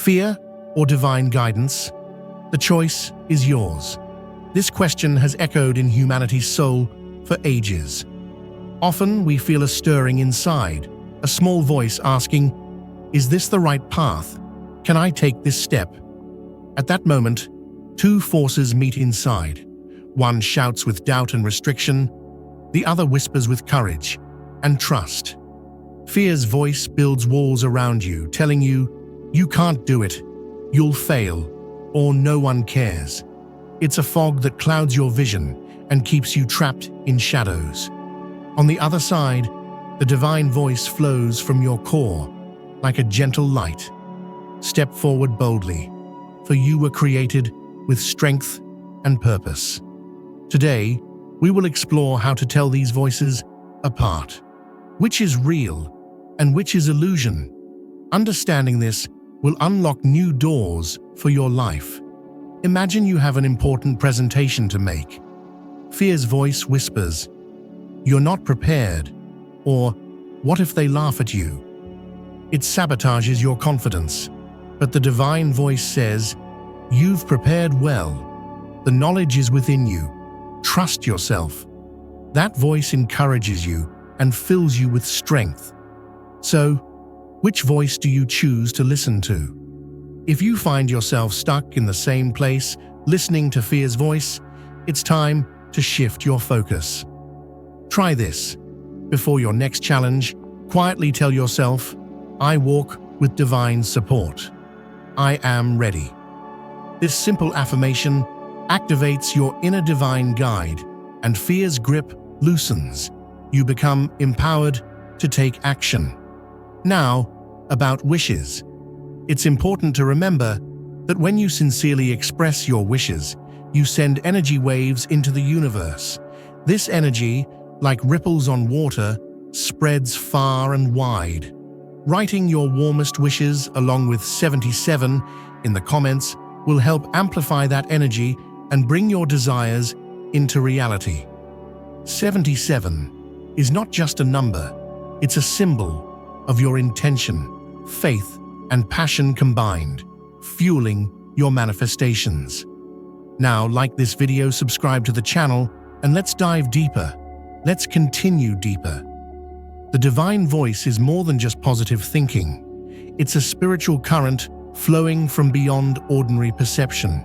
Fear or divine guidance? The choice is yours. This question has echoed in humanity's soul for ages. Often we feel a stirring inside, a small voice asking, "Is this the right path? Can I take this step?" At that moment, two forces meet inside. One shouts with doubt and restriction, the other whispers with courage and trust. Fear's voice builds walls around you, telling you, "You can't do it, you'll fail, or no one cares." It's a fog that clouds your vision and keeps you trapped in shadows. On the other side, the divine voice flows from your core, like a gentle light. Step forward boldly, for you were created with strength and purpose. Today, we will explore how to tell these voices apart. Which is real and which is illusion? Understanding this will unlock new doors for your life. Imagine you have an important presentation to make. Fear's voice whispers, "You're not prepared," or "What if they laugh at you?" It sabotages your confidence, but the divine voice says, "You've prepared well. The knowledge is within you. Trust yourself." That voice encourages you and fills you with strength. So, which voice do you choose to listen to? If you find yourself stuck in the same place, listening to fear's voice, it's time to shift your focus. Try this. Before your next challenge, quietly tell yourself, "I walk with divine support. I am ready." This simple affirmation activates your inner divine guide, and fear's grip loosens. You become empowered to take action. Now, about wishes. It's important to remember that when you sincerely express your wishes, you send energy waves into the universe. This energy, like ripples on water, spreads far and wide. Writing your warmest wishes along with 77 in the comments will help amplify that energy and bring your desires into reality. 77 is not just a number, it's a symbol of your intention, faith, and passion combined, fueling your manifestations. Now, like this video, subscribe to the channel, and let's dive deeper. Let's continue deeper. The divine voice is more than just positive thinking. It's a spiritual current flowing from beyond ordinary perception.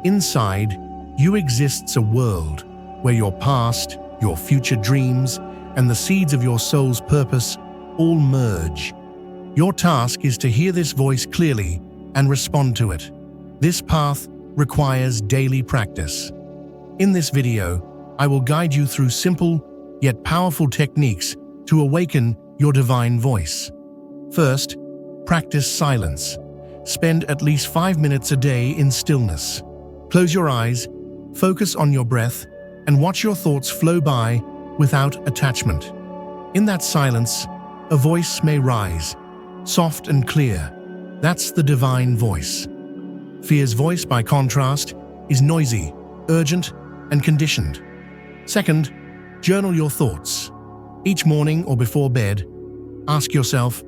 Inside you exists a world where your past, your future dreams, and the seeds of your soul's purpose all merge. Your task is to hear this voice clearly and respond to it. This path requires daily practice. In this video, I will guide you through simple yet powerful techniques to awaken your divine voice. First, practice silence. Spend at least 5 minutes a day in stillness. Close your eyes, focus on your breath, and watch your thoughts flow by without attachment. In that silence, a voice may rise, soft and clear. That's the divine voice. Fear's voice, by contrast, is noisy, urgent, and conditioned. Second, journal your thoughts. Each morning or before bed, ask yourself,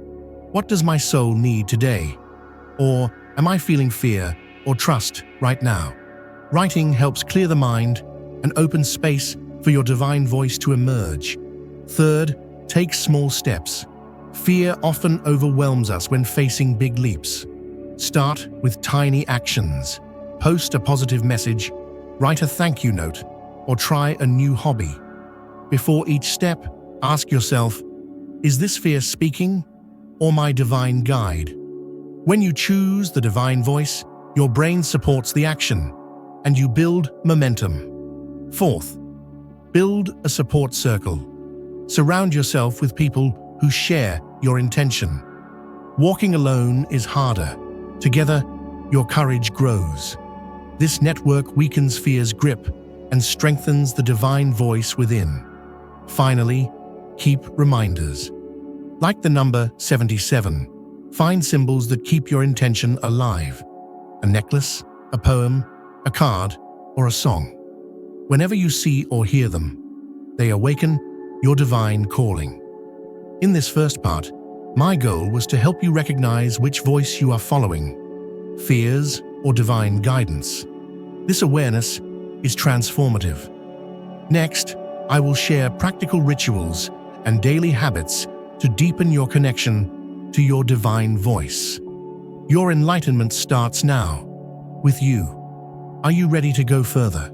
"What does my soul need today?" Or, "Am I feeling fear or trust right now?" Writing helps clear the mind and open space for your divine voice to emerge. Third, take small steps. Fear often overwhelms us when facing big leaps. Start with tiny actions. Post a positive message, write a thank you note, or try a new hobby. Before each step, ask yourself, "Is this fear speaking or my divine guide?" When you choose the divine voice, your brain supports the action, and you build momentum. Fourth, build a support circle. Surround yourself with people who share your intention. Walking alone is harder. Together, your courage grows. This network weakens fear's grip and strengthens the divine voice within. Finally, keep reminders. Like the number 77, find symbols that keep your intention alive. A necklace, a poem, a card, or a song. Whenever you see or hear them, they awaken your divine calling. In this first part, my goal was to help you recognize which voice you are following fears, or divine guidance. This awareness is transformative. Next, I will share practical rituals and daily habits to deepen your connection to your divine voice. Your enlightenment starts now, with you. Are you ready to go further?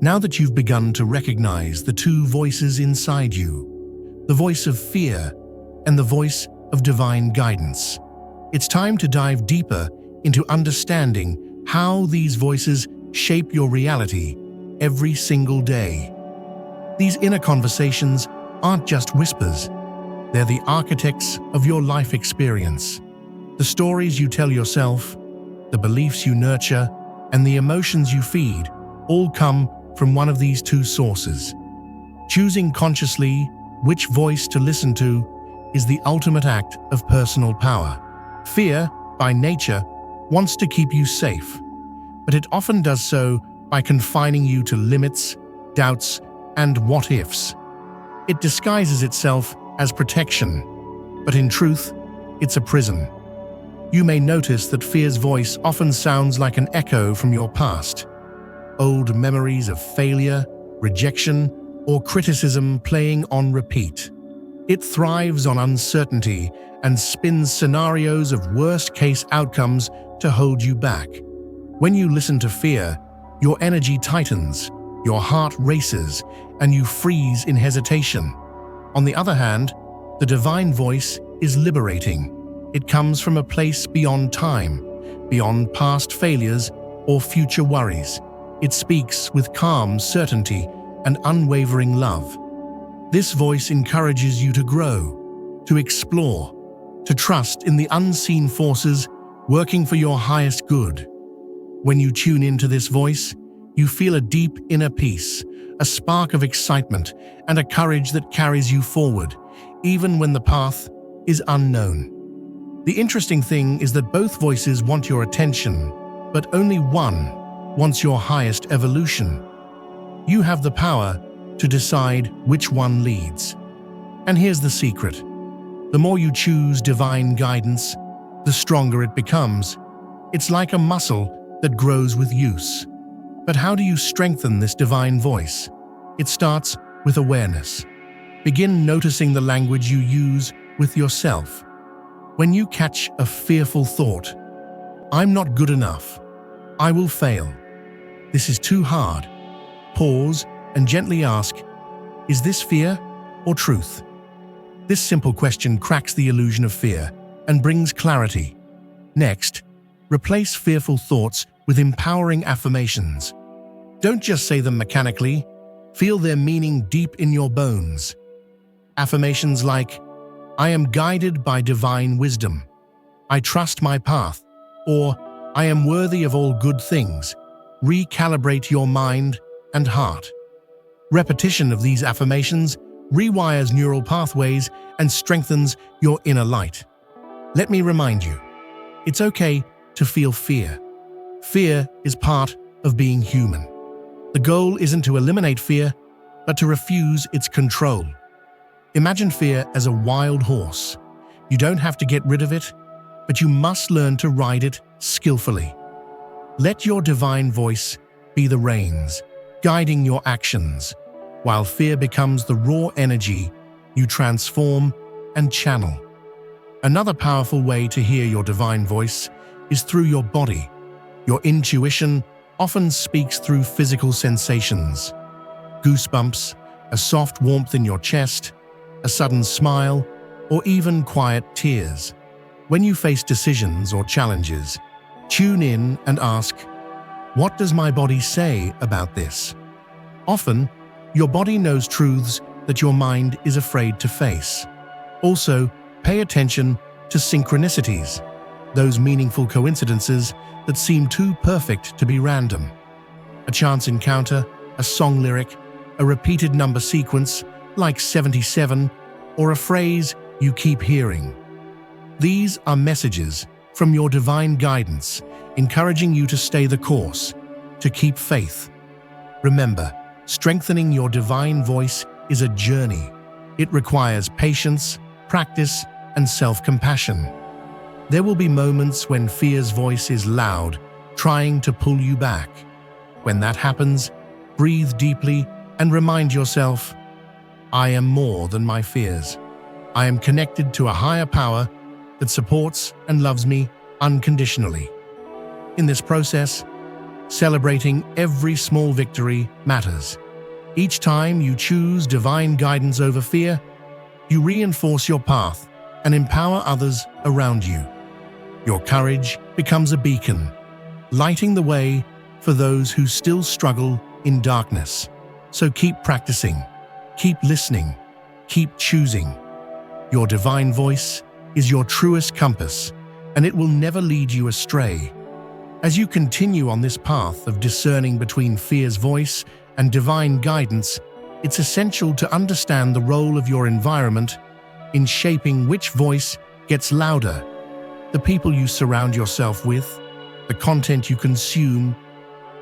Now that you've begun to recognize the two voices inside you, the voice of fear and the voice of divine guidance, it's time to dive deeper into understanding how these voices shape your reality every single day. These inner conversations aren't just whispers. They're the architects of your life experience. The stories you tell yourself, the beliefs you nurture, and the emotions you feed all come from one of these two sources. Choosing consciously which voice to listen to is the ultimate act of personal power. Fear, by nature, wants to keep you safe, but it often does so by confining you to limits, doubts, and what-ifs. It disguises itself as protection, but in truth, it's a prison. You may notice that fear's voice often sounds like an echo from your past. Old memories of failure, rejection, or criticism playing on repeat. It thrives on uncertainty and spins scenarios of worst-case outcomes to hold you back. When you listen to fear, your energy tightens, your heart races, and you freeze in hesitation. On the other hand, the divine voice is liberating. It comes from a place beyond time, beyond past failures or future worries. It speaks with calm certainty and unwavering love. This voice encourages you to grow, to explore, to trust in the unseen forces working for your highest good. When you tune into this voice, you feel a deep inner peace, a spark of excitement, and a courage that carries you forward, even when the path is unknown. The interesting thing is that both voices want your attention, but only one wants your highest evolution. You have the power to decide which one leads. And here's the secret. The more you choose divine guidance, the stronger it becomes. It's like a muscle that grows with use. But how do you strengthen this divine voice? It starts with awareness. Begin noticing the language you use with yourself. When you catch a fearful thought, "I'm not good enough. I will fail. This is too hard." Pause and gently ask, is this fear or truth? This simple question cracks the illusion of fear and brings clarity. Next, replace fearful thoughts with empowering affirmations. Don't just say them mechanically, feel their meaning deep in your bones. Affirmations like, "I am guided by divine wisdom," "I trust my path," or "I am worthy of all good things," recalibrate your mind and heart. Repetition of these affirmations rewires neural pathways and strengthens your inner light. Let me remind you, it's okay to feel fear. Fear is part of being human. The goal isn't to eliminate fear, but to refuse its control. Imagine fear as a wild horse. You don't have to get rid of it, but you must learn to ride it skillfully. Let your divine voice be the reins, guiding your actions, while fear becomes the raw energy you transform and channel. Another powerful way to hear your divine voice is through your body. Your intuition often speaks through physical sensations. Goosebumps, a soft warmth in your chest, a sudden smile, or even quiet tears. When you face decisions or challenges, tune in and ask, what does my body say about this? Often, your body knows truths that your mind is afraid to face. Also, pay attention to synchronicities, those meaningful coincidences that seem too perfect to be random. A chance encounter, a song lyric, a repeated number sequence like 77, or a phrase you keep hearing. These are messages from your divine guidance, encouraging you to stay the course, to keep faith. Remember, strengthening your divine voice is a journey. It requires patience, practice, and self-compassion. There will be moments when fear's voice is loud, trying to pull you back. When that happens, breathe deeply and remind yourself, I am more than my fears. I am connected to a higher power that supports and loves me unconditionally. In this process, celebrating every small victory matters. Each time you choose divine guidance over fear, you reinforce your path and empower others around you. Your courage becomes a beacon, lighting the way for those who still struggle in darkness. So keep practicing, keep listening, keep choosing. Your divine voice is your truest compass, and it will never lead you astray. As you continue on this path of discerning between fear's voice and divine guidance, it's essential to understand the role of your environment in shaping which voice gets louder. The people you surround yourself with, the content you consume,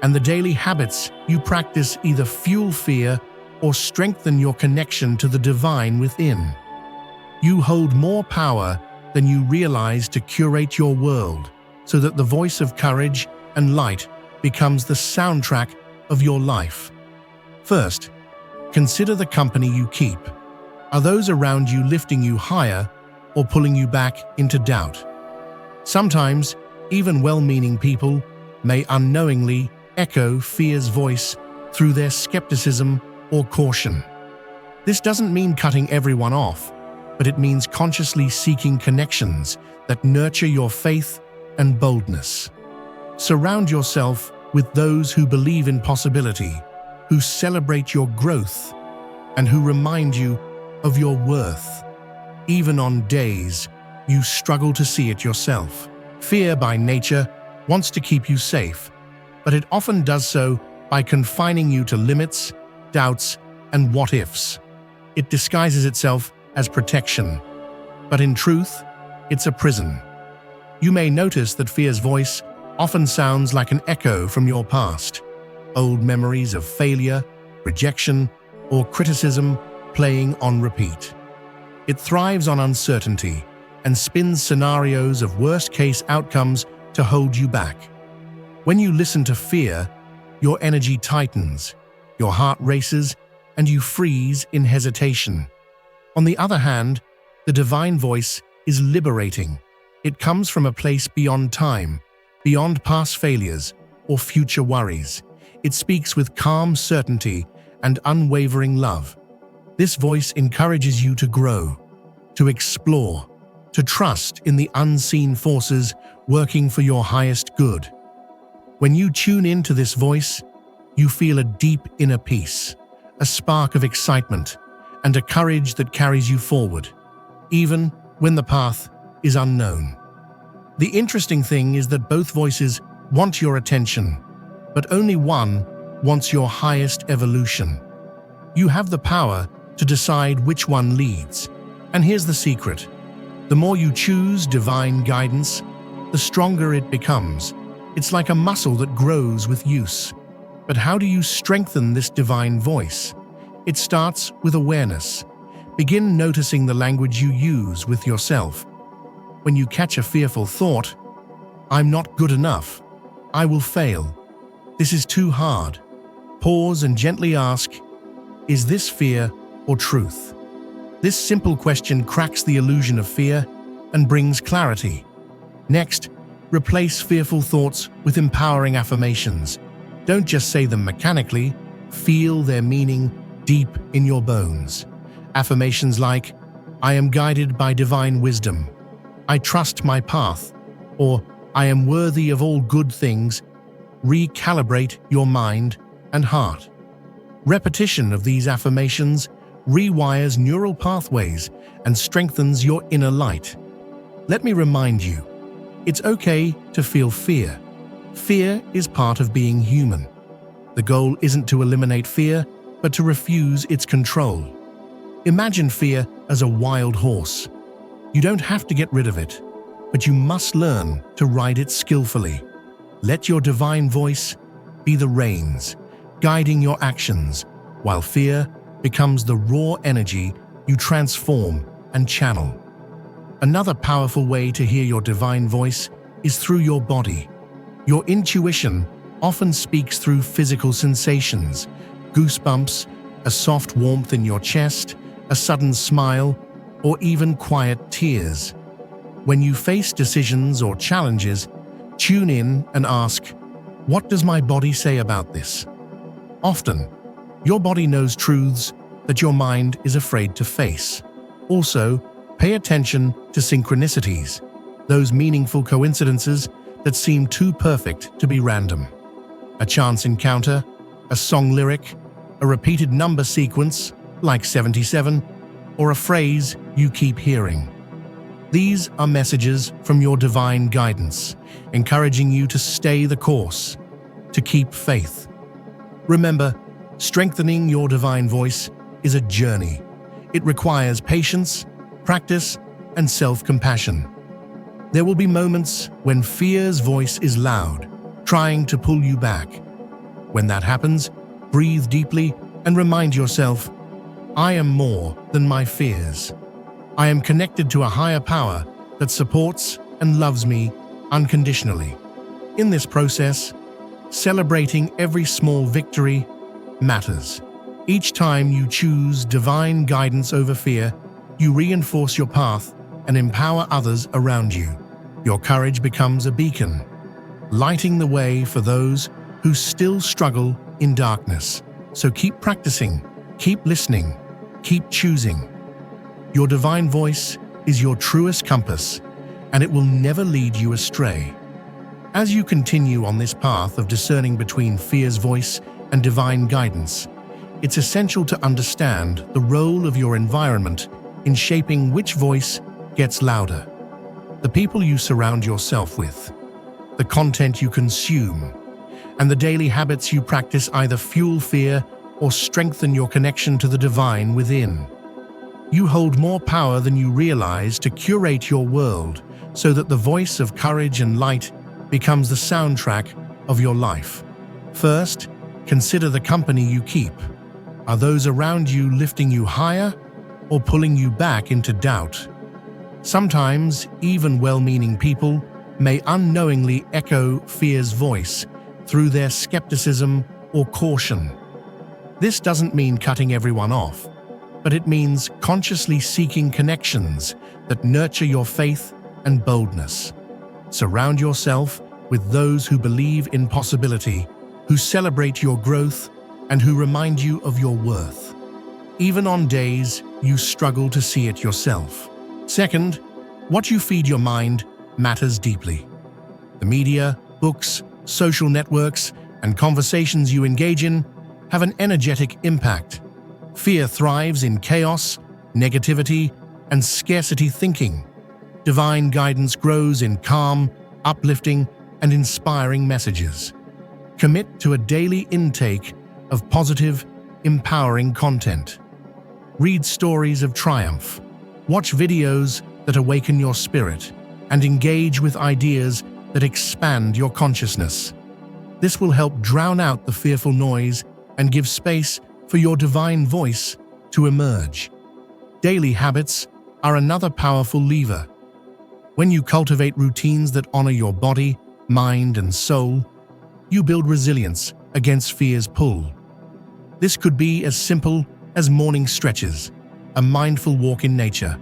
and the daily habits you practice either fuel fear or strengthen your connection to the divine within. You hold more power than you realize to curate your world, so that the voice of courage and light becomes the soundtrack of your life. First, consider the company you keep. Are those around you lifting you higher or pulling you back into doubt? Sometimes, even well-meaning people may unknowingly echo fear's voice through their skepticism or caution. This doesn't mean cutting everyone off, but it means consciously seeking connections that nurture your faith and boldness. Surround yourself with those who believe in possibility, who celebrate your growth, and who remind you of your worth, even on days you struggle to see it yourself. Fear, by nature, wants to keep you safe, but it often does so by confining you to limits, doubts, and what-ifs. It disguises itself as protection, but in truth, it's a prison. You may notice that fear's voice often sounds like an echo from your past, old memories of failure, rejection, or criticism playing on repeat. It thrives on uncertainty and spins scenarios of worst-case outcomes to hold you back. When you listen to fear, your energy tightens, your heart races, and you freeze in hesitation. On the other hand, the divine voice is liberating. It comes from a place beyond time, beyond past failures or future worries. It speaks with calm certainty and unwavering love. This voice encourages you to grow, to explore, to trust in the unseen forces working for your highest good. When you tune into this voice, you feel a deep inner peace, a spark of excitement, and a courage that carries you forward, even when the path is unknown. The interesting thing is that both voices want your attention, but only one wants your highest evolution. You have the power to decide which one leads. And here's the secret. The more you choose divine guidance, the stronger it becomes. It's like a muscle that grows with use. But how do you strengthen this divine voice? It starts with awareness. Begin noticing the language you use with yourself. When you catch a fearful thought, I'm not good enough, I will fail, this is too hard, pause and gently ask, is this fear or truth? This simple question cracks the illusion of fear and brings clarity. Next, replace fearful thoughts with empowering affirmations. Don't just say them mechanically, feel their meaning deep in your bones. Affirmations like, I am guided by divine wisdom, I trust my path, or I am worthy of all good things, recalibrate your mind and heart. Repetition of these affirmations rewires neural pathways and strengthens your inner light. Let me remind you, it's okay to feel fear. Fear is part of being human. The goal isn't to eliminate fear, but to refuse its control. Imagine fear as a wild horse. You don't have to get rid of it, but you must learn to ride it skillfully. Let your divine voice be the reins, guiding your actions, while fear becomes the raw energy you transform and channel. Another powerful way to hear your divine voice is through your body. Your intuition often speaks through physical sensations, goosebumps, a soft warmth in your chest, a sudden smile, or even quiet tears. When you face decisions or challenges, tune in and ask, "What does my body say about this?" Often, your body knows truths that your mind is afraid to face. Also, pay attention to synchronicities, those meaningful coincidences that seem too perfect to be random. A chance encounter, a song lyric, a repeated number sequence, like 77, or a phrase you keep hearing. These are messages from your divine guidance, encouraging you to stay the course, to keep faith. Remember, strengthening your divine voice is a journey. It requires patience, practice, and self-compassion. There will be moments when fear's voice is loud, trying to pull you back. When that happens, breathe deeply and remind yourself, "I am more than my fears. I am connected to a higher power that supports and loves me unconditionally." In this process, celebrating every small victory matters. Each time you choose divine guidance over fear, you reinforce your path and empower others around you. Your courage becomes a beacon, lighting the way for those who still struggle in darkness. So keep practicing, keep listening, keep choosing. Your divine voice is your truest compass, and it will never lead you astray. As you continue on this path of discerning between fear's voice and divine guidance, it's essential to understand the role of your environment in shaping which voice gets louder. The people you surround yourself with, the content you consume, and the daily habits you practice either fuel fear or strengthen your connection to the divine within. You hold more power than you realize to curate your world so that the voice of courage and light becomes the soundtrack of your life. First, consider the company you keep. Are those around you lifting you higher or pulling you back into doubt? Sometimes, even well-meaning people may unknowingly echo fear's voice through their skepticism or caution. This doesn't mean cutting everyone off, but it means consciously seeking connections that nurture your faith and boldness. Surround yourself with those who believe in possibility, who celebrate your growth, and who remind you of your worth, even on days you struggle to see it yourself. Second, what you feed your mind matters deeply. The media, books, social networks, and conversations you engage in have an energetic impact. Fear thrives in chaos, negativity, and scarcity thinking. Divine guidance grows in calm, uplifting, and inspiring messages. Commit to a daily intake of positive, empowering content. Read stories of triumph. Watch videos that awaken your spirit, and engage with ideas that expand your consciousness. This will help drown out the fearful noise and give space for your divine voice to emerge. Daily habits are another powerful lever. When you cultivate routines that honor your body, mind, and soul, you build resilience against fear's pull. This could be as simple as morning stretches, a mindful walk in nature,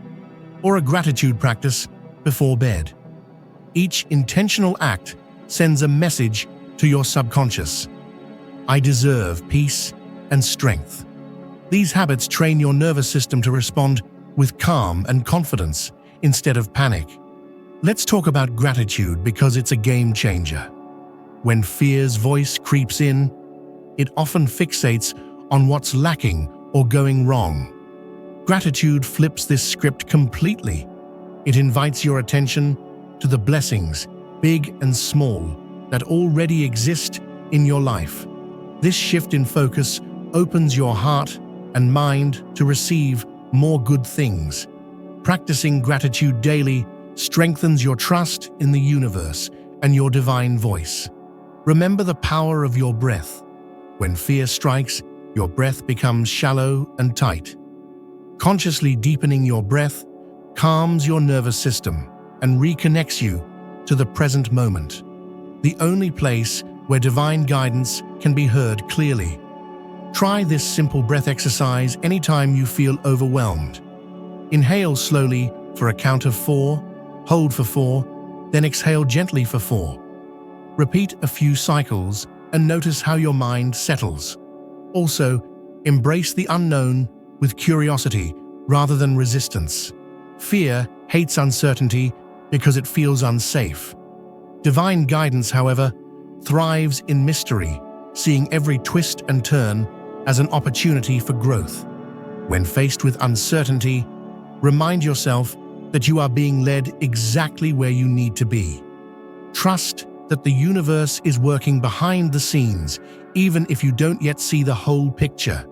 or a gratitude practice before bed. Each intentional act sends a message to your subconscious. I deserve peace and strength. These habits train your nervous system to respond with calm and confidence instead of panic. Let's talk about gratitude because it's a game changer. When fear's voice creeps in, it often fixates on what's lacking or going wrong. Gratitude flips this script completely. It invites your attention to the blessings, big and small, that already exist in your life. This shift in focus opens your heart and mind to receive more good things. Practicing gratitude daily strengthens your trust in the universe and your divine voice. Remember the power of your breath. When fear strikes, your breath becomes shallow and tight. Consciously deepening your breath calms your nervous system and reconnects you to the present moment, the only place where divine guidance can be heard clearly. Try this simple breath exercise anytime you feel overwhelmed. Inhale slowly for a count of 4, hold for 4, then exhale gently for 4. Repeat a few cycles and notice how your mind settles. Also, embrace the unknown with curiosity rather than resistance. Fear hates uncertainty because it feels unsafe. Divine guidance, however, thrives in mystery, seeing every twist and turn as an opportunity for growth. When faced with uncertainty, remind yourself that you are being led exactly where you need to be. Trust that the universe is working behind the scenes, even if you don't yet see the whole picture.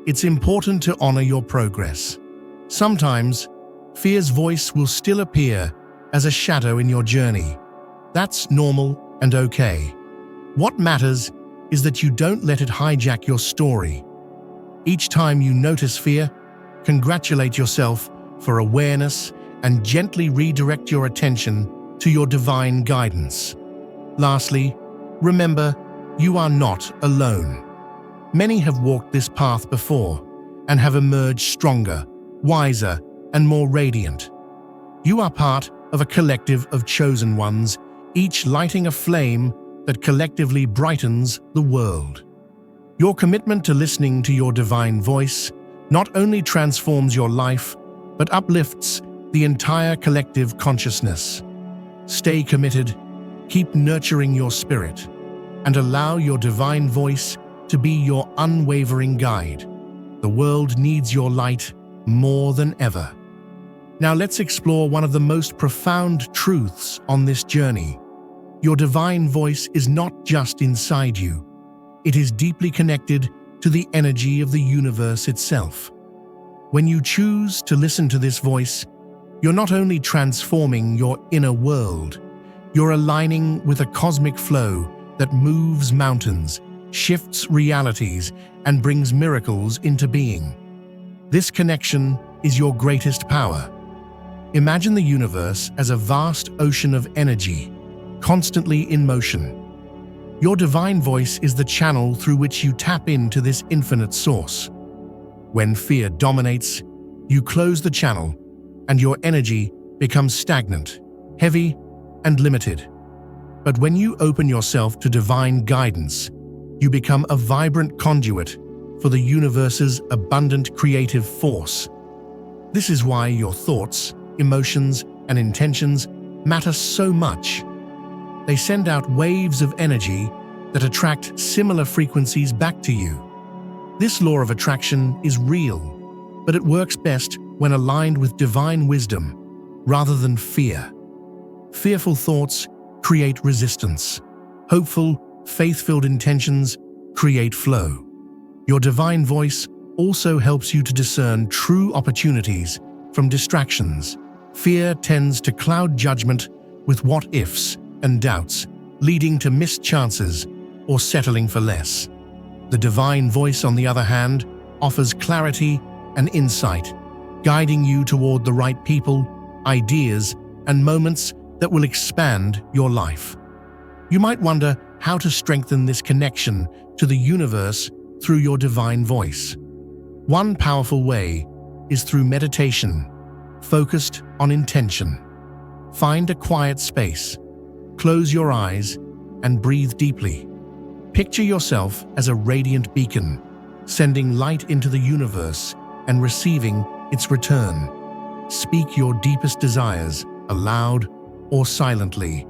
It's important to honor your progress. Sometimes, fear's voice will still appear as a shadow in your journey. That's normal and okay. What matters is that you don't let it hijack your story. Each time you notice fear, congratulate yourself for awareness and gently redirect your attention to your divine guidance. Lastly, remember, you are not alone. Many have walked this path before and have emerged stronger, wiser, and more radiant. You are part of a collective of chosen ones, each lighting a flame that collectively brightens the world. Your commitment to listening to your divine voice not only transforms your life, but uplifts the entire collective consciousness. Stay committed, keep nurturing your spirit, and allow your divine voice to be your unwavering guide. The world needs your light more than ever. Now let's explore one of the most profound truths on this journey. Your divine voice is not just inside you. It is deeply connected to the energy of the universe itself. When you choose to listen to this voice, you're not only transforming your inner world, you're aligning with a cosmic flow that moves mountains, shifts realities, and brings miracles into being. This connection is your greatest power. Imagine the universe as a vast ocean of energy, constantly in motion. Your divine voice is the channel through which you tap into this infinite source. When fear dominates, you close the channel, and your energy becomes stagnant, heavy, and limited. But when you open yourself to divine guidance, you become a vibrant conduit for the universe's abundant creative force. This is why your thoughts, emotions, and intentions matter so much. They send out waves of energy that attract similar frequencies back to you. This law of attraction is real, but it works best when aligned with divine wisdom rather than fear. Fearful thoughts create resistance. Hopeful, faith-filled intentions create flow. Your divine voice also helps you to discern true opportunities from distractions. Fear tends to cloud judgment with what-ifs and doubts, leading to missed chances or settling for less. The divine voice, on the other hand, offers clarity and insight, guiding you toward the right people, ideas, and moments that will expand your life. You might wonder how to strengthen this connection to the universe through your divine voice. One powerful way is through meditation, focused on intention. Find a quiet space, close your eyes, and breathe deeply. Picture yourself as a radiant beacon, sending light into the universe and receiving its return. Speak your deepest desires aloud or silently,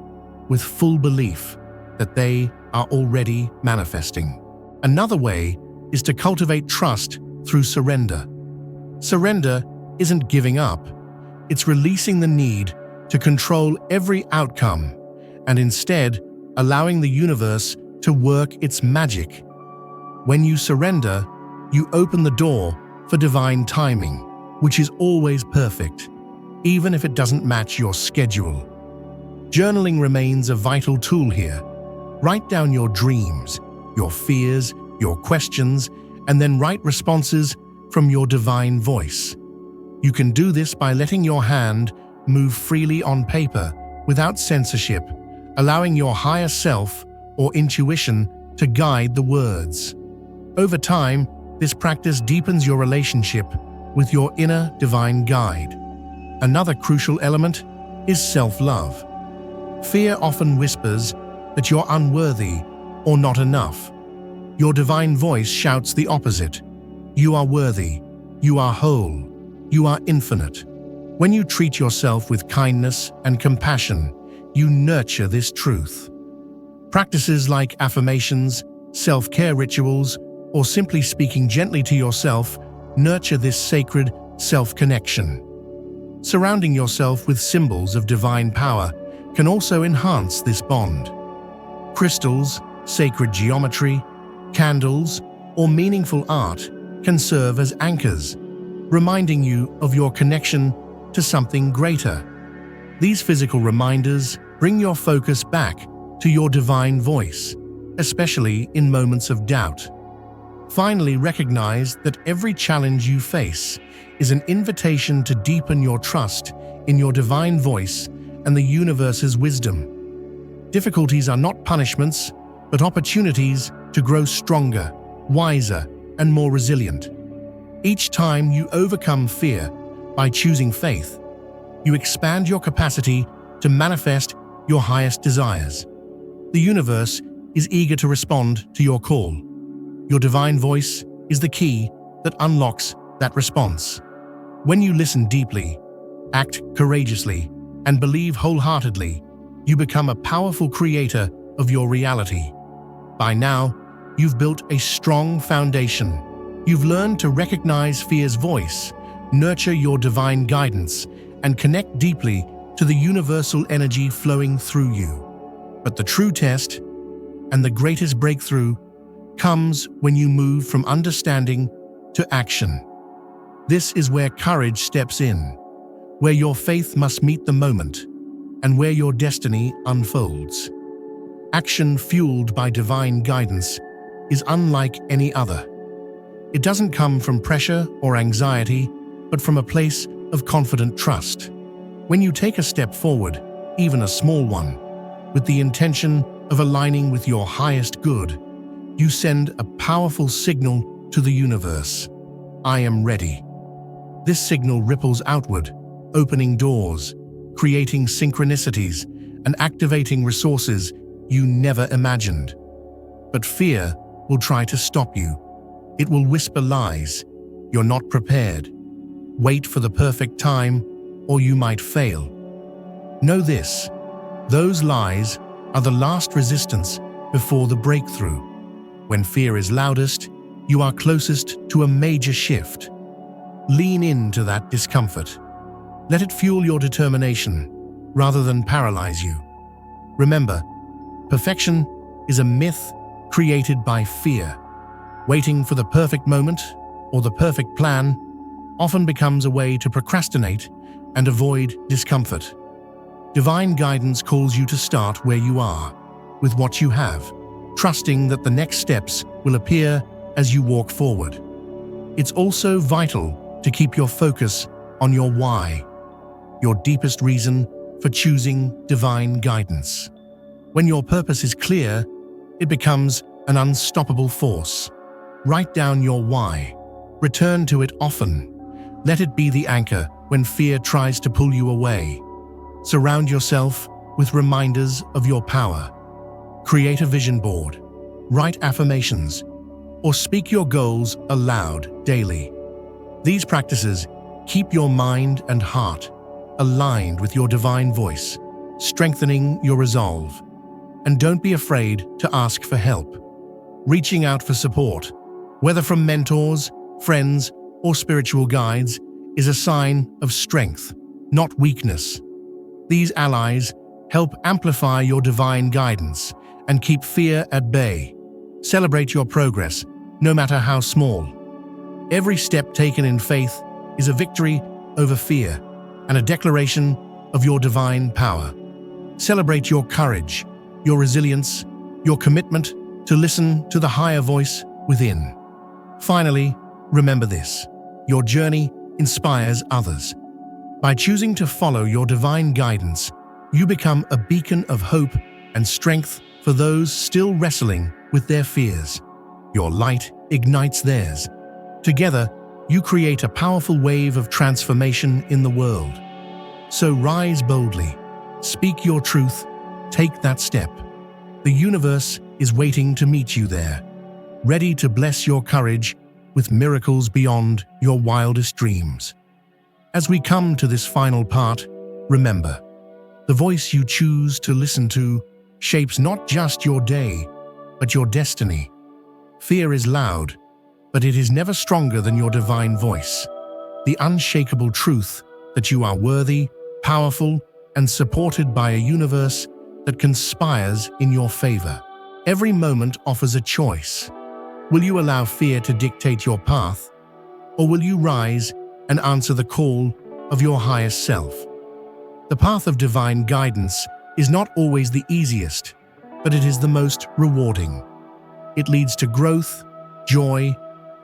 with full belief that they are already manifesting. Another way is to cultivate trust through surrender. Surrender isn't giving up, it's releasing the need to control every outcome and instead allowing the universe to work its magic. When you surrender, you open the door for divine timing, which is always perfect, even if it doesn't match your schedule. Journaling remains a vital tool here. Write down your dreams, your fears, your questions, and then write responses from your divine voice. You can do this by letting your hand move freely on paper without censorship, allowing your higher self or intuition to guide the words. Over time, this practice deepens your relationship with your inner divine guide. Another crucial element is self-love. Fear often whispers that you're unworthy or not enough. Your divine voice shouts the opposite. You are worthy, you are whole, you are infinite. When you treat yourself with kindness and compassion, you nurture this truth. Practices like affirmations, self-care rituals, or simply speaking gently to yourself nurture this sacred self-connection. Surrounding yourself with symbols of divine power can also enhance this bond. Crystals, sacred geometry, candles, or meaningful art can serve as anchors, reminding you of your connection to something greater. These physical reminders bring your focus back to your divine voice, especially in moments of doubt. Finally, recognize that every challenge you face is an invitation to deepen your trust in your divine voice and the universe's wisdom. Difficulties are not punishments, but opportunities to grow stronger, wiser, and more resilient. Each time you overcome fear by choosing faith, you expand your capacity to manifest your highest desires. The universe is eager to respond to your call. Your divine voice is the key that unlocks that response. When you listen deeply, act courageously, and believe wholeheartedly, you become a powerful creator of your reality. By now, you've built a strong foundation. You've learned to recognize fear's voice, nurture your divine guidance, and connect deeply to the universal energy flowing through you. But the true test, and the greatest breakthrough, comes when you move from understanding to action. This is where courage steps in, where your faith must meet the moment, and where your destiny unfolds. Action fueled by divine guidance is unlike any other. It doesn't come from pressure or anxiety, but from a place of confident trust. When you take a step forward, even a small one, with the intention of aligning with your highest good, you send a powerful signal to the universe. I am ready. This signal ripples outward, opening doors, creating synchronicities, and activating resources you never imagined. But fear will try to stop you. It will whisper lies. You're not prepared. Wait for the perfect time, or you might fail. Know this: those lies are the last resistance before the breakthrough. When fear is loudest, you are closest to a major shift. Lean into that discomfort. Let it fuel your determination, rather than paralyze you. Remember, perfection is a myth created by fear. Waiting for the perfect moment or the perfect plan often becomes a way to procrastinate and avoid discomfort. Divine guidance calls you to start where you are, with what you have, trusting that the next steps will appear as you walk forward. It's also vital to keep your focus on your why, your deepest reason for choosing divine guidance. When your purpose is clear, it becomes an unstoppable force. Write down your why. Return to it often. Let it be the anchor when fear tries to pull you away. Surround yourself with reminders of your power. Create a vision board. Write affirmations, or speak your goals aloud daily. These practices keep your mind and heart aligned with your divine voice, strengthening your resolve. And don't be afraid to ask for help. Reaching out for support, whether from mentors, friends, or spiritual guides, is a sign of strength, not weakness. These allies help amplify your divine guidance and keep fear at bay. Celebrate your progress, no matter how small. Every step taken in faith is a victory over fear and a declaration of your divine power. Celebrate your courage, your resilience, your commitment to listen to the higher voice within. Finally, remember this: your journey inspires others. By choosing to follow your divine guidance, you become a beacon of hope and strength for those still wrestling with their fears. Your light ignites theirs. Together, you create a powerful wave of transformation in the world. So rise boldly, speak your truth, take that step. The universe is waiting to meet you there, ready to bless your courage with miracles beyond your wildest dreams. As we come to this final part, remember, the voice you choose to listen to shapes not just your day, but your destiny. Fear is loud, but it is never stronger than your divine voice. The unshakable truth that you are worthy, powerful, and supported by a universe that conspires in your favor. Every moment offers a choice. Will you allow fear to dictate your path, or will you rise and answer the call of your highest self? The path of divine guidance is not always the easiest, but it is the most rewarding. It leads to growth, joy,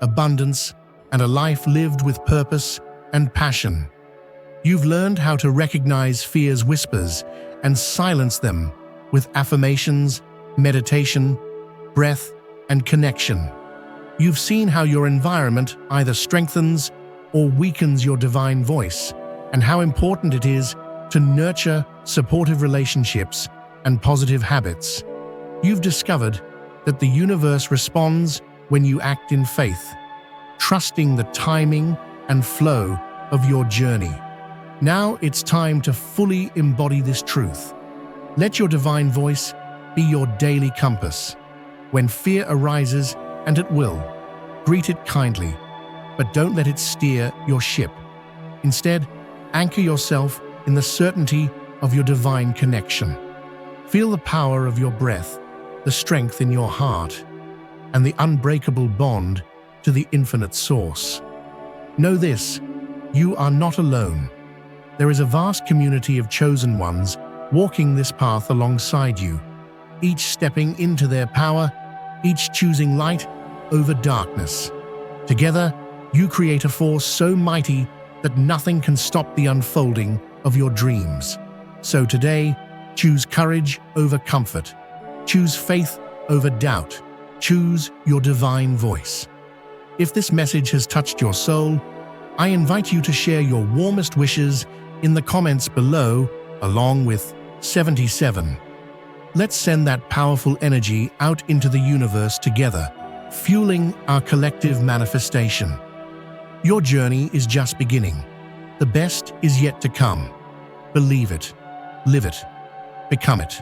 abundance, and a life lived with purpose and passion. You've learned how to recognize fear's whispers and silence them with affirmations, meditation, breath, and connection. You've seen how your environment either strengthens or weakens your divine voice, and how important it is to nurture supportive relationships and positive habits. You've discovered that the universe responds when you act in faith, trusting the timing and flow of your journey. Now it's time to fully embody this truth. Let your divine voice be your daily compass. When fear arises, and it will, greet it kindly, but don't let it steer your ship. Instead, anchor yourself in the certainty of your divine connection. Feel the power of your breath, the strength in your heart, and the unbreakable bond to the infinite source. Know this, you are not alone. There is a vast community of chosen ones walking this path alongside you, each stepping into their power, each choosing light over darkness. Together, you create a force so mighty that nothing can stop the unfolding of your dreams. So today, choose courage over comfort. Choose faith over doubt. Choose your divine voice. If this message has touched your soul, I invite you to share your warmest wishes in the comments below, along with 77. Let's send that powerful energy out into the universe together, fueling our collective manifestation. Your journey is just beginning. The best is yet to come. Believe it, live it, become it.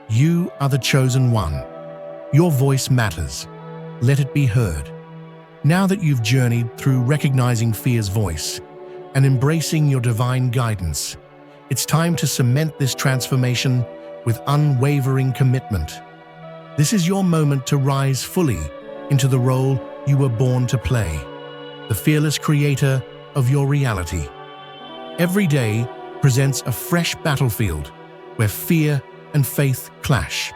You are the chosen one. Your voice matters. Let it be heard. Now that you've journeyed through recognizing fear's voice and embracing your divine guidance, it's time to cement this transformation with unwavering commitment. This is your moment to rise fully into the role you were born to play, the fearless creator of your reality. Every day presents a fresh battlefield where fear and faith clash.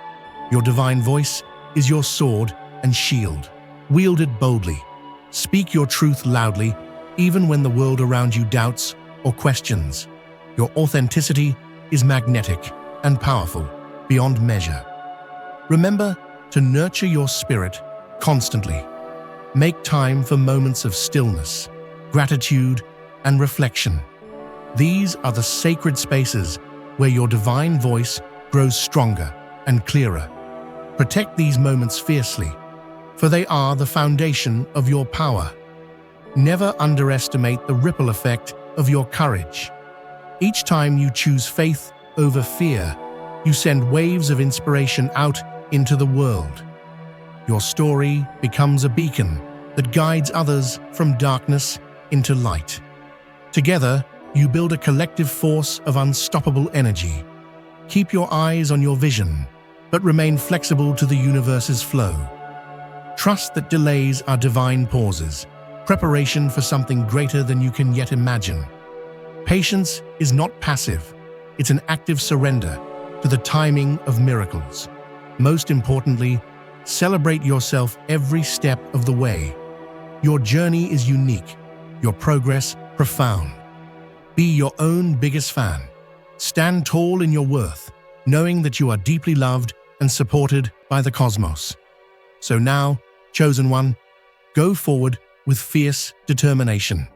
Your divine voice is your sword and shield. Wield it boldly. Speak your truth loudly, even when the world around you doubts or questions. Your authenticity is magnetic and powerful beyond measure. Remember to nurture your spirit constantly. Make time for moments of stillness, gratitude, and reflection. These are the sacred spaces where your divine voice grows stronger and clearer. Protect these moments fiercely, for they are the foundation of your power. Never underestimate the ripple effect of your courage. Each time you choose faith over fear, you send waves of inspiration out into the world. Your story becomes a beacon that guides others from darkness into light. Together, you build a collective force of unstoppable energy. Keep your eyes on your vision, but remain flexible to the universe's flow. Trust that delays are divine pauses, preparation for something greater than you can yet imagine. Patience is not passive, it's an active surrender to the timing of miracles. Most importantly, celebrate yourself every step of the way. Your journey is unique, your progress profound. Be your own biggest fan. Stand tall in your worth, knowing that you are deeply loved and supported by the cosmos. So now, chosen one, go forward with fierce determination.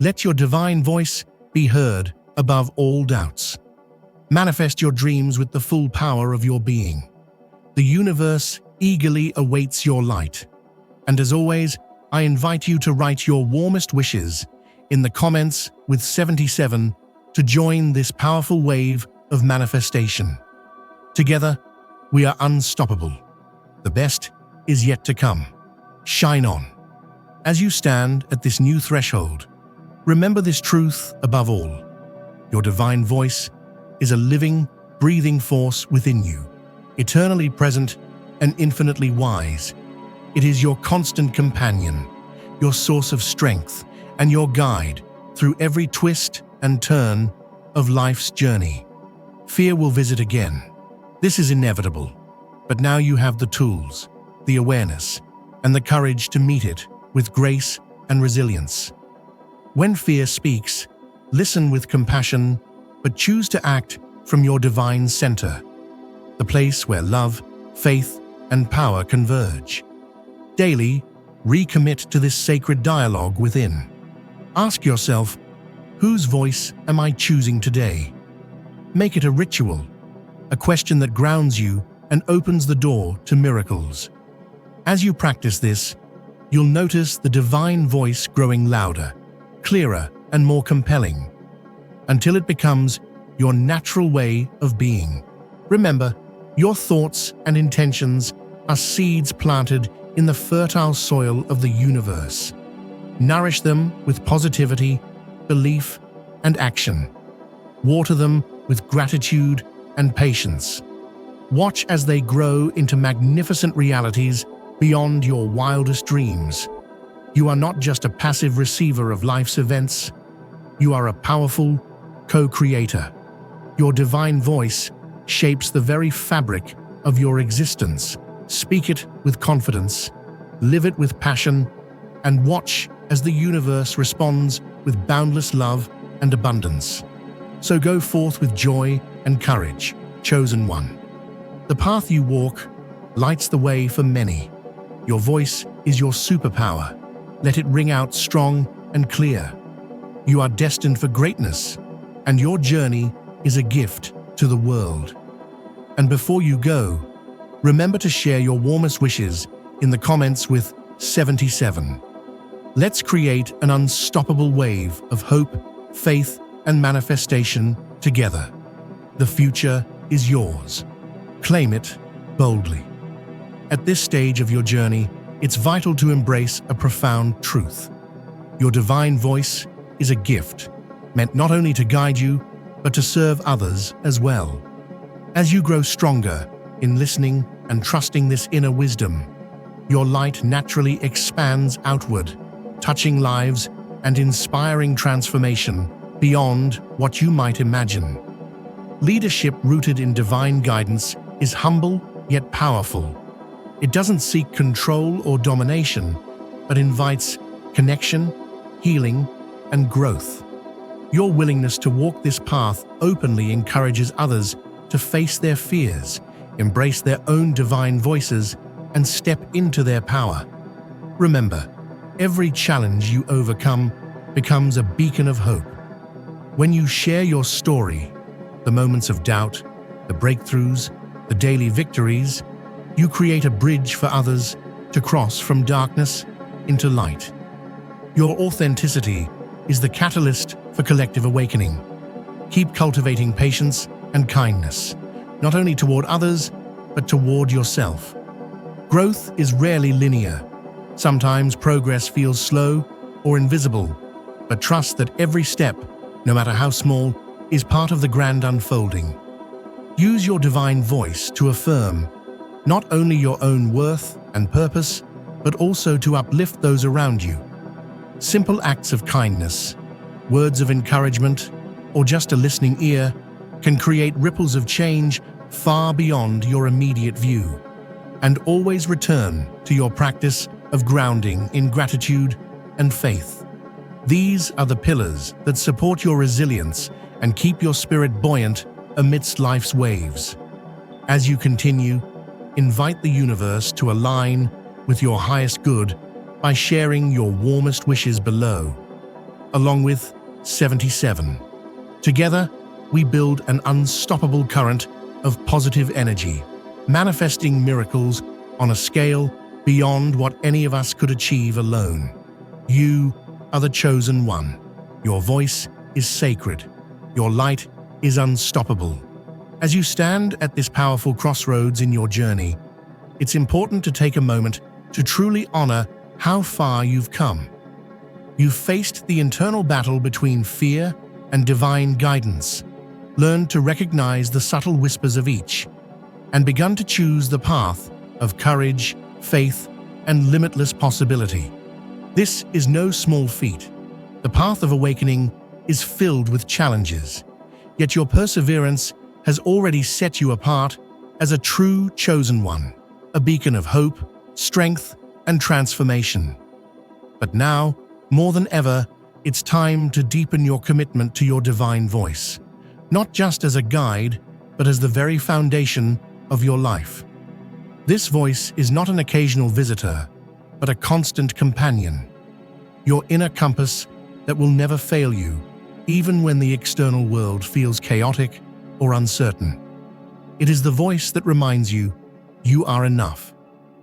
Let your divine voice be heard above all doubts. Manifest your dreams with the full power of your being. The universe eagerly awaits your light. And as always, I invite you to write your warmest wishes in the comments with 77 to join this powerful wave of manifestation. Together, we are unstoppable. The best is yet to come. Shine on. As you stand at this new threshold, remember this truth above all. Your divine voice is a living, breathing force within you, eternally present and infinitely wise. It is your constant companion, your source of strength, and your guide through every twist and turn of life's journey. Fear will visit again. This is inevitable, but now you have the tools, the awareness, and the courage to meet it with grace and resilience. When fear speaks, listen with compassion, but choose to act from your divine center, the place where love, faith, and power converge. Daily, recommit to this sacred dialogue within. Ask yourself, whose voice am I choosing today? Make it a ritual, a question that grounds you and opens the door to miracles. As you practice this, you'll notice the divine voice growing louder, clearer, and more compelling, until it becomes your natural way of being. Remember, your thoughts and intentions are seeds planted in the fertile soil of the universe. Nourish them with positivity, belief, and action. Water them with gratitude and patience. Watch as they grow into magnificent realities beyond your wildest dreams. You are not just a passive receiver of life's events. You are a powerful co-creator. Your divine voice shapes the very fabric of your existence. Speak it with confidence, live it with passion, and watch as the universe responds with boundless love and abundance. So go forth with joy and courage, chosen one. The path you walk lights the way for many. Your voice is your superpower. Let it ring out strong and clear. You are destined for greatness, and your journey is a gift to the world. And before you go, remember to share your warmest wishes in the comments with 77. Let's create an unstoppable wave of hope, faith, and manifestation together. The future is yours. Claim it boldly. At this stage of your journey, it's vital to embrace a profound truth. Your divine voice is a gift, meant not only to guide you, but to serve others as well. As you grow stronger in listening and trusting this inner wisdom, your light naturally expands outward, touching lives and inspiring transformation beyond what you might imagine. Leadership rooted in divine guidance is humble yet powerful. It doesn't seek control or domination, but invites connection, healing, and growth. Your willingness to walk this path openly encourages others to face their fears, embrace their own divine voices, and step into their power. Remember, every challenge you overcome becomes a beacon of hope. When you share your story, the moments of doubt, the breakthroughs, the daily victories, you create a bridge for others to cross from darkness into light. Your authenticity is the catalyst for collective awakening. Keep cultivating patience and kindness, not only toward others, but toward yourself. Growth is rarely linear. Sometimes progress feels slow or invisible, but trust that every step, no matter how small, is part of the grand unfolding. Use your divine voice to affirm not only your own worth and purpose, but also to uplift those around you. Simple acts of kindness, words of encouragement, or just a listening ear can create ripples of change far beyond your immediate view. And always return to your practice of grounding in gratitude and faith. These are the pillars that support your resilience and keep your spirit buoyant amidst life's waves. As you continue, invite the universe to align with your highest good by sharing your warmest wishes below, along with 77. Together, we build an unstoppable current of positive energy, manifesting miracles on a scale beyond what any of us could achieve alone. You are the chosen one. Your voice is sacred. Your light is unstoppable. As you stand at this powerful crossroads in your journey, it's important to take a moment to truly honor how far you've come. You've faced the internal battle between fear and divine guidance, learned to recognize the subtle whispers of each, and begun to choose the path of courage, faith, and limitless possibility. This is no small feat. The path of awakening is filled with challenges, yet your perseverance has already set you apart as a true chosen one, a beacon of hope, strength, and transformation. But now, more than ever, it's time to deepen your commitment to your divine voice, not just as a guide, but as the very foundation of your life. This voice is not an occasional visitor, but a constant companion, your inner compass that will never fail you, even when the external world feels chaotic or uncertain. It is the voice that reminds you, you are enough,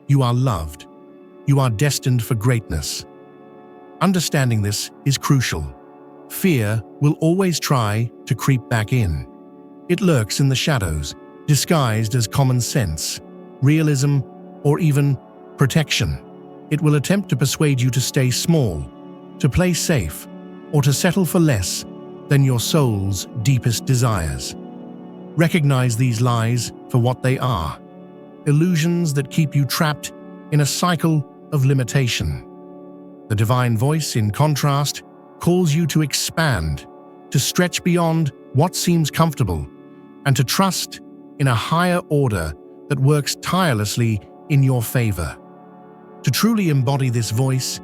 you are loved, you are destined for greatness. Understanding this is crucial. Fear will always try to creep back in. It lurks in the shadows, disguised as common sense, realism, or even protection. It will attempt to persuade you to stay small, to play safe, or to settle for less than your soul's deepest desires. Recognize these lies for what they are: illusions that keep you trapped in a cycle of limitation. The divine voice, in contrast, calls you to expand, to stretch beyond what seems comfortable, and to trust in a higher order that works tirelessly in your favor. To truly embody this voice,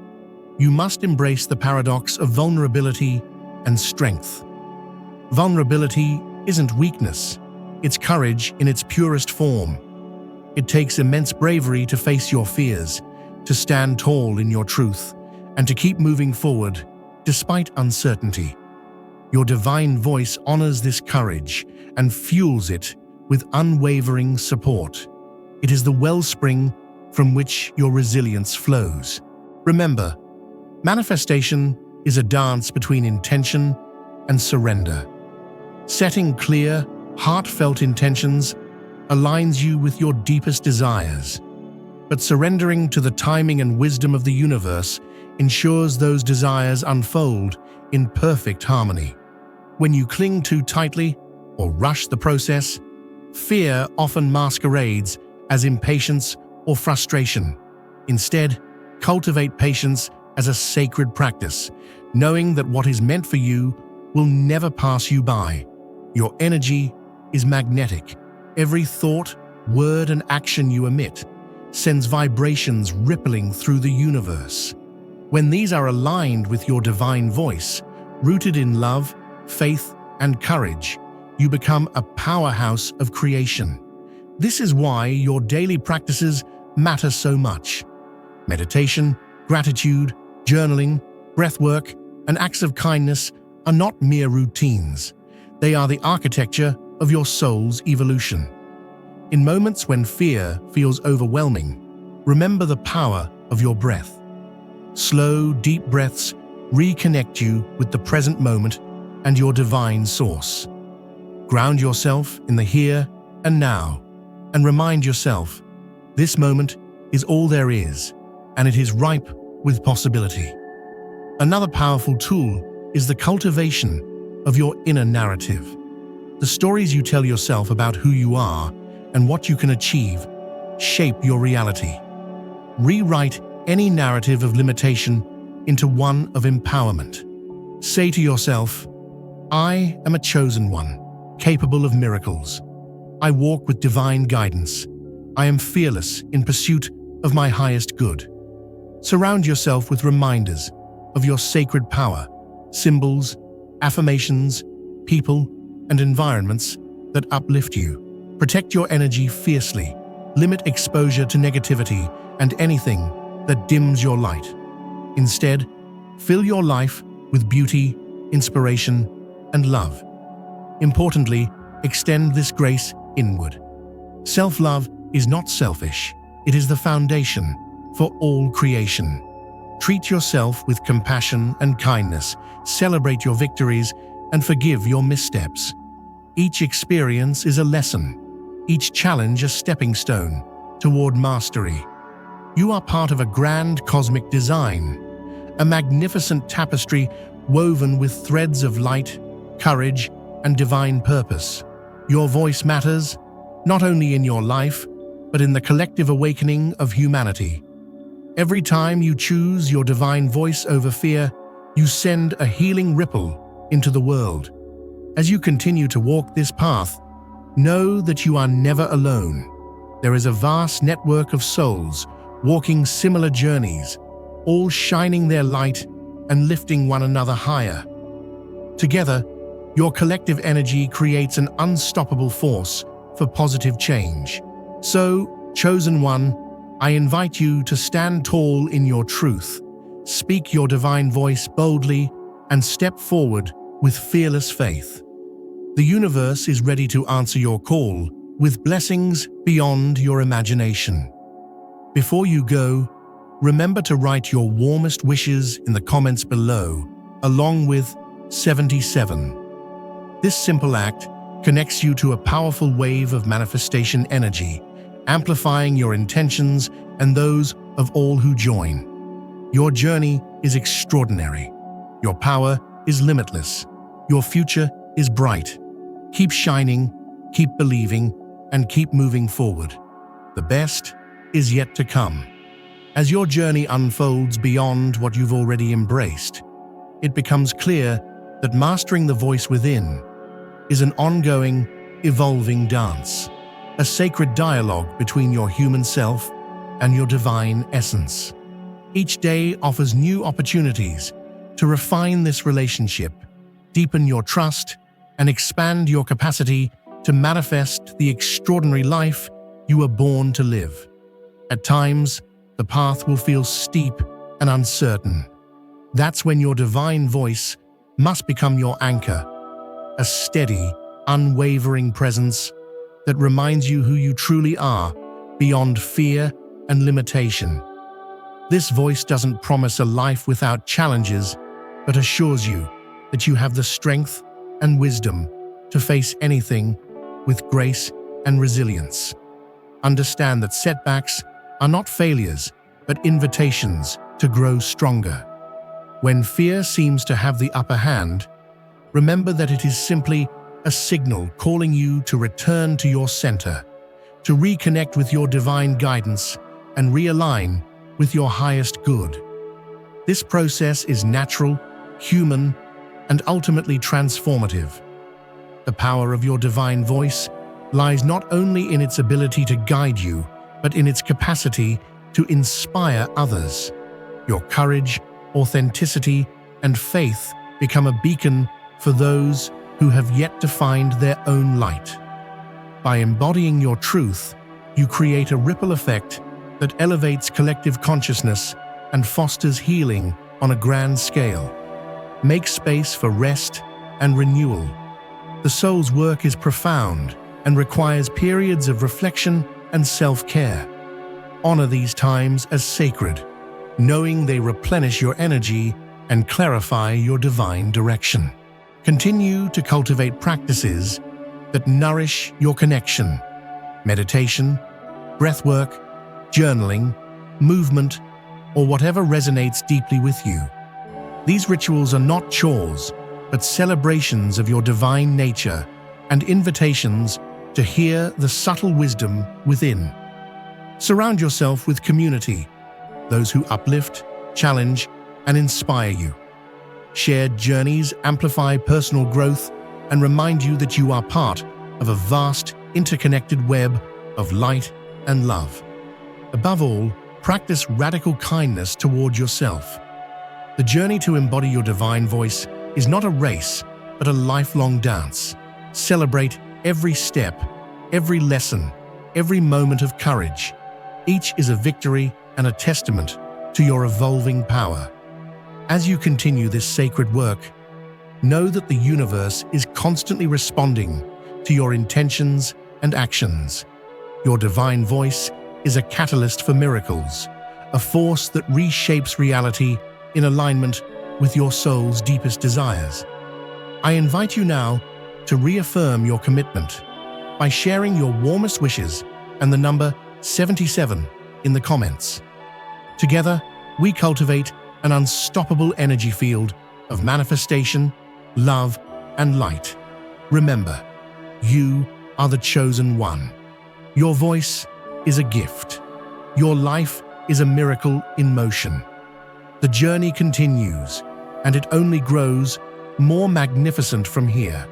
you must embrace the paradox of vulnerability and strength. Vulnerability isn't weakness, it's courage in its purest form. It takes immense bravery to face your fears, to stand tall in your truth, and to keep moving forward despite uncertainty. Your divine voice honors this courage and fuels it with unwavering support. It is the wellspring from which your resilience flows. Remember, manifestation is a dance between intention and surrender. Setting clear, heartfelt intentions aligns you with your deepest desires, but surrendering to the timing and wisdom of the universe ensures those desires unfold in perfect harmony. When you cling too tightly or rush the process, fear often masquerades as impatience or frustration. Instead, cultivate patience as a sacred practice, knowing that what is meant for you will never pass you by. Your energy is magnetic. Every thought, word, and action you emit sends vibrations rippling through the universe. When these are aligned with your divine voice, rooted in love, faith, and courage, you become a powerhouse of creation. This is why your daily practices matter so much. Meditation, gratitude, journaling, breathwork, and acts of kindness are not mere routines. They are the architecture of your soul's evolution. In moments when fear feels overwhelming, remember the power of your breath. Slow, deep breaths reconnect you with the present moment and your divine source. Ground yourself in the here and now, and remind yourself, this moment is all there is, and it is ripe with possibility. Another powerful tool is the cultivation of your inner narrative. The stories you tell yourself about who you are and what you can achieve shape your reality. Rewrite any narrative of limitation into one of empowerment. Say to yourself, I am a chosen one, capable of miracles. I walk with divine guidance. I am fearless in pursuit of my highest good. Surround yourself with reminders of your sacred power, symbols, affirmations, people, and environments that uplift you. Protect your energy fiercely. Limit exposure to negativity and anything that dims your light. Instead, fill your life with beauty, inspiration, and love. Importantly, extend this grace inward. Self-love is not selfish. It is the foundation for all creation. Treat yourself with compassion and kindness. Celebrate your victories and forgive your missteps. Each experience is a lesson, each challenge a stepping stone toward mastery. You are part of a grand cosmic design, a magnificent tapestry woven with threads of light, courage, and divine purpose. Your voice matters, not only in your life, but in the collective awakening of humanity. Every time you choose your divine voice over fear, you send a healing ripple into the world. As you continue to walk this path, know that you are never alone. There is a vast network of souls walking similar journeys, all shining their light and lifting one another higher. Together, your collective energy creates an unstoppable force for positive change. So, chosen one, I invite you to stand tall in your truth, speak your divine voice boldly, and step forward with fearless faith. The universe is ready to answer your call with blessings beyond your imagination. Before you go, remember to write your warmest wishes in the comments below, along with 77. This simple act connects you to a powerful wave of manifestation energy, amplifying your intentions and those of all who join. Your journey is extraordinary. Your power is limitless. Your future is bright. Keep shining, keep believing, and keep moving forward. The best is yet to come. As your journey unfolds beyond what you've already embraced, it becomes clear that mastering the voice within is an ongoing, evolving dance, a sacred dialogue between your human self and your divine essence. Each day offers new opportunities to refine this relationship, deepen your trust, and expand your capacity to manifest the extraordinary life you were born to live. At times, the path will feel steep and uncertain. That's when your divine voice must become your anchor, a steady, unwavering presence that reminds you who you truly are beyond fear and limitation. This voice doesn't promise a life without challenges, but assures you that you have the strength and wisdom to face anything with grace and resilience. Understand that setbacks are not failures, but invitations to grow stronger. When fear seems to have the upper hand, remember that it is simply a signal calling you to return to your center, to reconnect with your divine guidance and realign with your highest good. This process is natural, human, and ultimately transformative. The power of your divine voice lies not only in its ability to guide you, but in its capacity to inspire others. Your courage, authenticity, and faith become a beacon for those who have yet to find their own light. By embodying your truth, you create a ripple effect that elevates collective consciousness and fosters healing on a grand scale. Make space for rest and renewal. The soul's work is profound and requires periods of reflection and self-care. Honor these times as sacred, knowing they replenish your energy and clarify your divine direction. Continue to cultivate practices that nourish your connection. Meditation, breathwork, journaling, movement, or whatever resonates deeply with you. These rituals are not chores, but celebrations of your divine nature and invitations to hear the subtle wisdom within. Surround yourself with community, those who uplift, challenge, and inspire you. Shared journeys amplify personal growth and remind you that you are part of a vast, interconnected web of light and love. Above all, practice radical kindness toward yourself. The The journey to embody your divine voice is not a race, but a lifelong dance. Celebrate every step, every lesson, every moment of courage. Each is a victory and a testament to your evolving power. As you continue this sacred work, know that the universe is constantly responding to your intentions and actions. Your divine voice is a catalyst for miracles, a force that reshapes reality in alignment with your soul's deepest desires. I invite you now to reaffirm your commitment by sharing your warmest wishes and the number 77 in the comments. Together, we cultivate an unstoppable energy field of manifestation, love, and light. Remember, you are the chosen one. Your voice is a gift. Your life is a miracle in motion. The journey continues, and it only grows more magnificent from here.